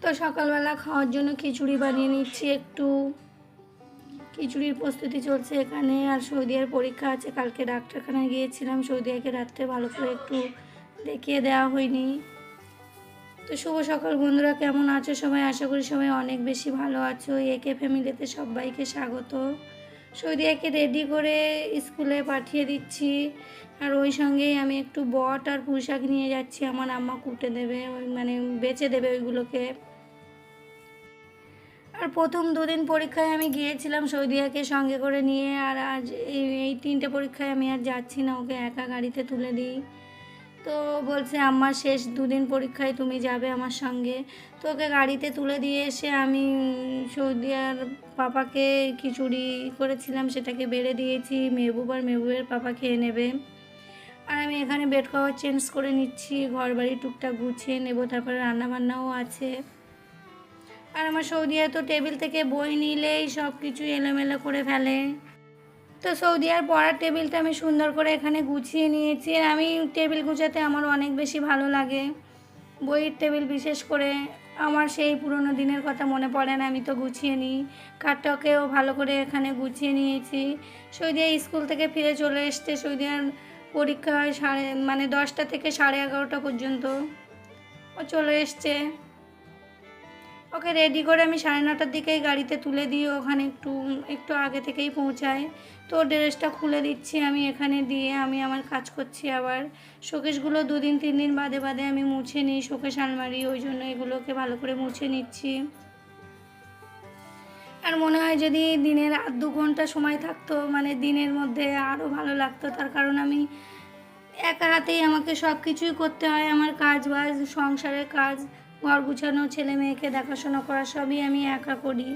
তো সকালবেলা খাওয়ার জন্য খিচুড়ি বানিয়ে নিচ্ছি একটু। খিচুড়ির প্রস্তুতি চলছে এখানে। আর সৌদিয়ার পরীক্ষা আছে, কালকে ডাক্তারখানায় গিয়েছিলাম। সৌদিয়াকে রাত্রে ভালো করে একটু দেখিয়ে দেওয়া হয়নি। তো শুভ সকাল বন্ধুরা, কেমন আছো সবাই? আশা করি সবাই অনেক বেশি ভালো আছো। একে ফ্যামিলিতে সবাইকে স্বাগত। সৌদিয়াকে রেডি করে স্কুলে পাঠিয়ে দিচ্ছি। আর ওই সঙ্গেই আমি একটু বট আর পুঁই শাক নিয়ে যাচ্ছি। আমার আম্মা কুটে দেবে, মানে বেচে দেবে ওইগুলোকে। আর প্রথম দুদিন পরীক্ষায় আমি গিয়েছিলাম সৌদিয়াকে সঙ্গে করে নিয়ে। আর আজ এই তিনটে পরীক্ষায় আমি আর যাচ্ছি না, ওকে একা গাড়িতে তুলে দিই। তো বলছে আমার শেষ দুদিন পরীক্ষায় তুমি যাবে আমার সঙ্গে। তো ওকে গাড়িতে তুলে দিয়ে এসে আমি সৌদিয়ার পাপাকে খিচুড়ি করেছিলাম, সেটাকে বেড়ে দিয়েছি। মেহবুব আর মেহবুবের পাপা খেয়ে নেবে। আর আমি এখানে বেড কভার চেঞ্জ করে নিচ্ছি, ঘর বাড়ি টুকটাক গুছিয়ে নেব, তারপরে রান্নাবান্নাও আছে। আর আমার সৌদিয়া তো টেবিল থেকে বই নিলেই সব কিছু এলোমেলো করে ফেলে। তো সৌদিয়ার পড়ার টেবিলটা আমি সুন্দর করে এখানে গুছিয়ে নিয়েছি। আর আমি টেবিল গুছাতে আমার অনেক বেশি ভালো লাগে, বইয়ের টেবিল বিশেষ করে। আমার সেই পুরনো দিনের কথা মনে পড়ে না, আমি তো গুছিয়ে নিই। খাটটাকেও ভালো করে এখানে গুছিয়ে নিয়েছি। সৌদিয়া স্কুল থেকে ফিরে চলে এসছে। সৌদিয়ার পরীক্ষা হয় 10টা থেকে 11:30 পর্যন্ত। ও চলে এসছে। ওকে রেডি করে আমি 9:30টার দিকেই গাড়িতে তুলে দিয়ে ওখানে একটু আগে থেকেই পৌঁছাই। তো ড্রেসটা খুলে দিচ্ছি আমি এখানে দিয়ে আমি আমার কাজ করছি। আবার শোকেসগুলো 2 দিন 3 দিন বাদে বাদে আমি মুছে নিই, শোকেস আলমারি, ওই জন্য এগুলোকে ভালো করে মুছে নিচ্ছি। আর মনে হয় যদি দিনের 2 ঘন্টা সময় থাকতো, মানে দিনের মধ্যে আরও ভালো লাগতো। তার কারণ আমি একা হাতেই আমাকে সব কিছুই করতে হয়। আমার কাজ বাজ, সংসারের কাজ, ঘর গুছানো, ছেলে মেয়েকে দেখাশোনা করা, সবই আমি একা করি।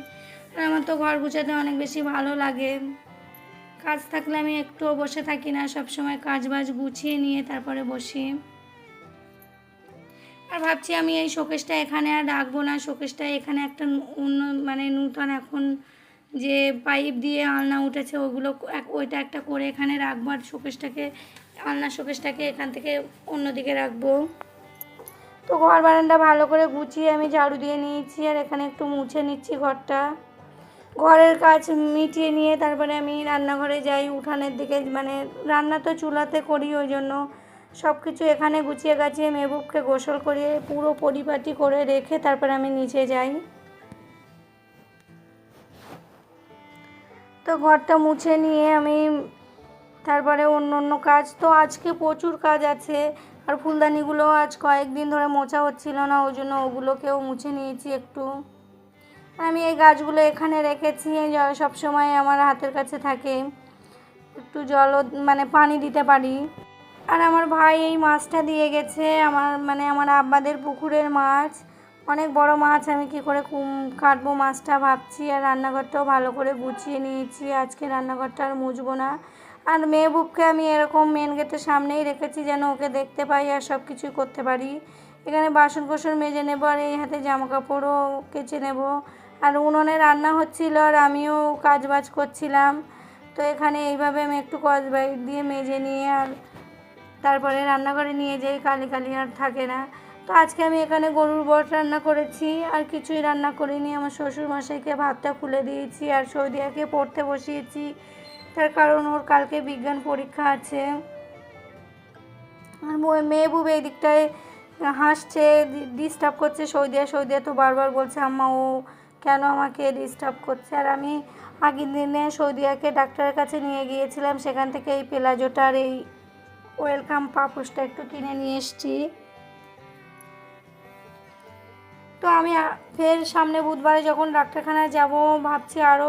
আর আমার তো ঘর গুছাতে অনেক বেশি ভালো লাগে। কাজ থাকলে আমি একটুও বসে থাকি না, সবসময় কাজ বাজ গুছিয়ে নিয়ে তারপরে বসি। আর ভাবছি আমি এই শোকেসটা এখানে আর রাখবো না। শোকেসটা এখানে একটা নূতন এখন যে পাইপ দিয়ে আলনা উঠেছে, ওইটা একটা করে এখানে রাখবো। আর আলনা শোকেসটাকে এখান থেকে অন্যদিকে রাখবো। তো ঘর বারান্দা ভালো করে গুছিয়ে আমি ঝাড়ু দিয়ে নিয়েছি। আর এখানে একটু মুছে নিচ্ছি ঘরটা। ঘরের কাজ মিটিয়ে নিয়ে তারপরে আমি রান্নাঘরে যাই, উঠানের দিকে। রান্না তো চুলাতে করি, ওই জন্য সব কিছু এখানে গুছিয়ে গাছিয়ে মেহবুবকে গোসল করিয়ে পুরো পরিপাটি করে রেখে তারপরে আমি নিচে যাই। তো ঘরটা মুছে নিয়ে আমি তারপরে অন্য কাজ, তো আজকে প্রচুর কাজ আছে। আর ফুলদানিগুলো আজ কয়েকদিন ধরে মোছা হচ্ছিল না, ওই জন্য ওগুলোকেও মুছে নিয়েছি একটু। আমি এই গাছগুলো এখানে রেখেছি, সবসময় আমার হাতের কাছে থাকে, একটু পানি দিতে পারি। আর আমার ভাই এই মাছটা দিয়ে গেছে, আমার আব্বাদের পুকুরের মাছ, অনেক বড় মাছ। আমি কি করে কাটবো মাছটা ভাবছি। আর রান্নাঘরটাও ভালো করে গুছিয়ে নিয়েছি, আজকে রান্নাঘরটা আর মুছবো না। আর মেহবুবকে আমি এরকম মেন গেটের সামনেই রেখেছি যেন ওকে দেখতে পাই আর সব কিছুই করতে পারি। এখানে বাসন কোসন মেজে নেবো আর এই হাতে জামা কাপড়ও কেচে নেব। আর উনুনে রান্না হচ্ছিল আর আমিও কাজবাজ করছিলাম। তো এখানে এইভাবে আমি একটু কসবাই দিয়ে মেজে নিয়ে আর তারপরে রান্নাঘরে নিয়ে যাই, কালি আর থাকে না। তো আজকে আমি এখানে গরুর বট রান্না করেছি, আর কিছুই রান্না করিনি। আমার শ্বশুর মশাইকে ভাতটা খুলে দিয়েছি আর সৌদিয়াকে পড়তে বসিয়েছি, তার কারণ ওর কালকে বিজ্ঞান পরীক্ষা আছে। আর মেহবুব এই দিকটায় হাসছে, ডিস্টার্ব করছে সৌদিয়া তো বারবার বলছে আম্মা ও কেন আমাকে ডিস্টার্ব করছে। আর আমি আগের দিনে সৌদিয়াকে ডাক্তারের কাছে নিয়ে গিয়েছিলাম, সেখান থেকে এই পেলাজোটার এই ওয়েলকাম পাপোশটা একটু কিনে নিয়ে এসেছি। তো আমি ফের সামনে বুধবারে যখন ডাক্তারখানায় যাব ভাবছি আরও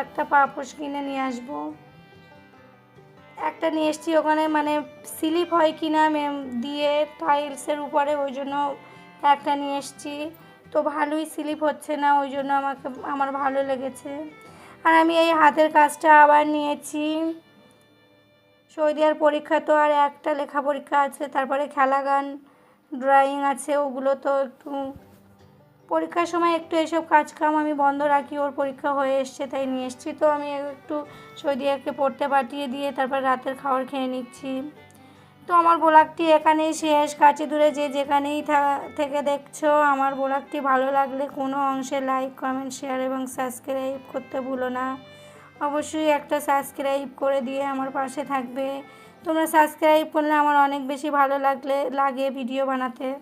একটা পাপোশ কিনে নিয়ে আসবো। একটা নিয়ে এসেছি, ওখানে স্লিপ হয় কি না দিয়ে টাইলসের উপরে, ওই জন্য একটা নিয়ে এসেছি। তো ভালোই স্লিপ হচ্ছে না, ওই জন্য আমার ভালো লেগেছে। আর আমি এই হাতের কাজটা আবার নিয়েছি। সৌদিয়ার পরীক্ষা তো আর একটা লেখা পরীক্ষা আছে, তারপরে খেলা গান ড্রয়িং আছে, ওগুলো তো একটু পরীক্ষার সময় একটু এসব কাজকাম আমি বন্ধ রাখি। ওর পরীক্ষা হয়ে এসছে তাই নিয়ে এসেছি। তো আমি একটু সৌদিয়াকে পড়তে পাঠিয়ে দিয়ে তারপর রাতের খাবার খেয়ে নিচ্ছি। তো আমার ব্লগটি এখানেই শেষ। কাছে দূরে যে যেখানেই থেকে দেখছো, আমার ব্লগটি ভালো লাগলে কোনো অংশে লাইক, কমেন্ট, শেয়ার এবং সাবস্ক্রাইব করতে ভুলো না। অবশ্যই একটা সাবস্ক্রাইব করে দিয়ে আমার পাশে থাকবে। তোমরা সাবস্ক্রাইব করলে আমার অনেক বেশি ভালো লাগে ভিডিও বানাতে।